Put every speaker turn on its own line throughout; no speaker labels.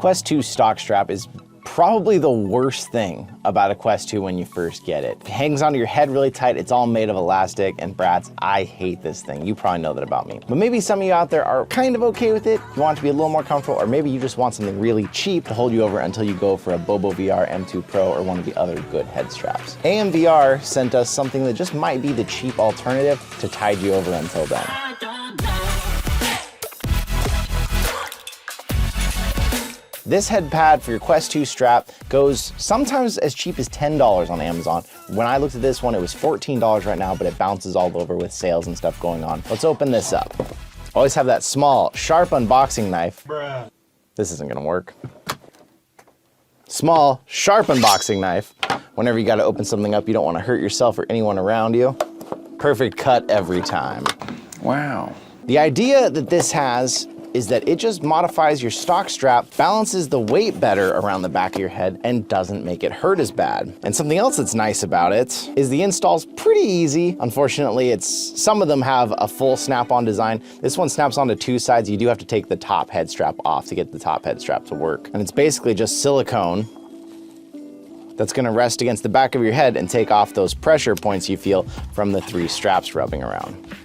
Quest 2 stock strap is probably the worst thing about a Quest 2 when you first get it. It hangs onto your head really tight, it's all made of elastic, and brats, I hate this thing. You probably know that about me. But maybe some of you out there are kind of okay with it, you want it to be a little more comfortable, or maybe you just want something really cheap to hold you over until you go for a Bobo VR M2 Pro or one of the other good head straps. AMVR sent us something that just might be the cheap alternative to tide you over until then. This head pad for your Quest 2 strap goes sometimes as cheap as $10 on Amazon. When I looked at this one, it was $14 right now, but it bounces all over with sales and stuff going on. Let's open this up. Always have that small, sharp unboxing knife. Bruh. This isn't gonna work. Small, sharp unboxing knife. Whenever you gotta open something up, you don't wanna hurt yourself or anyone around you. Perfect cut every time. Wow. The idea that this has is that it just modifies your stock strap, balances the weight better around the back of your head, and doesn't make it hurt as bad. And something else that's nice about it is the install's pretty easy. Unfortunately, some of them have a full snap-on design. This one snaps onto two sides. You do have to take the top head strap off to get the top head strap to work. And it's basically just silicone that's gonna rest against the back of your head and take off those pressure points you feel from the three straps rubbing around.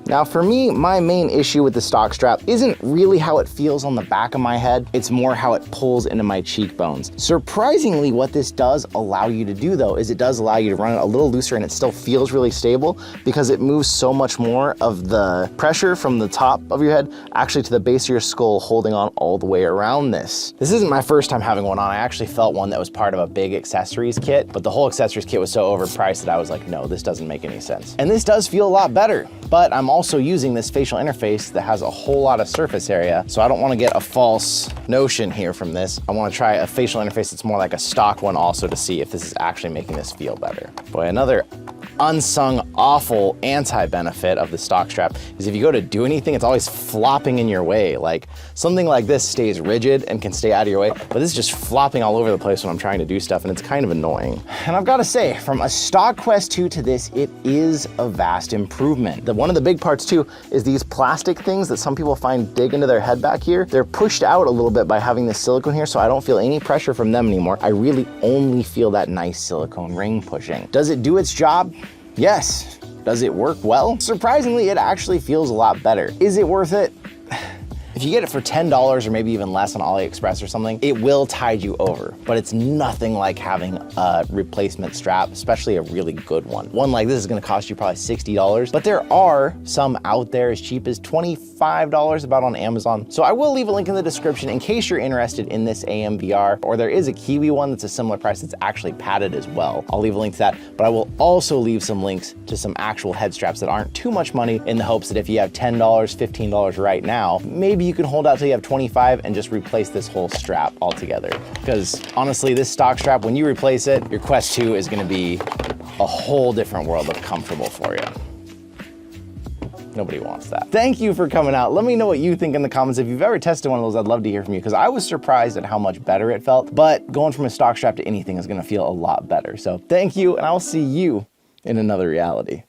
Now for me, my main issue with the stock strap isn't really how it feels on the back of my head, it's more how it pulls into my cheekbones. Surprisingly, what this does allow you to do though, is it does allow you to run it a little looser and it still feels really stable because it moves so much more of the pressure from the top of your head actually to the base of your skull, holding on all the way around this. This isn't my first time having one on. I actually felt one that was part of a big accessories kit, but the whole accessories kit was so overpriced that I was like, no, this doesn't make any sense. And this does feel a lot better, but I'm also using this facial interface that has a whole lot of surface area, so I don't want to get a false notion here from this. I want to try a facial interface that's more like a stock one also to see if this is actually making this feel better. Boy, another unsung awful anti-benefit of the stock strap is if you go to do anything, it's always flopping in your way. Like something like this stays rigid and can stay out of your way, but this is just flopping all over the place when I'm trying to do stuff, and it's kind of annoying. And I've got to say, from a stock Quest 2 to this, it is a vast improvement. One of the big parts too is these plastic things that some people find dig into their head back here. They're pushed out a little bit by having this silicone here, so I don't feel any pressure from them anymore. I really only feel that nice silicone ring pushing. Does it do its job? Yes. Does it work well? Surprisingly, it actually feels a lot better. Is it worth it? If you get it for $10 or maybe even less on AliExpress or something, it will tide you over, but it's nothing like having a replacement strap, especially a really good one. One like this is gonna cost you probably $60, but there are some out there as cheap as $25 about on Amazon. So I will leave a link in the description in case you're interested in this AMVR, or there is a Kiwi one that's a similar price that's actually padded as well. I'll leave a link to that, but I will also leave some links to some actual head straps that aren't too much money, in the hopes that if you have $10, $15 right now, maybe you can hold out till you have 25 and just replace this whole strap altogether. Because honestly, this stock strap, when you replace it, your Quest 2 is gonna be a whole different world of comfortable for you. Nobody wants that. Thank you for coming out. Let me know what you think in the comments. If you've ever tested one of those, I'd love to hear from you, because I was surprised at how much better it felt, but going from a stock strap to anything is gonna feel a lot better. So thank you, and I'll see you in another reality.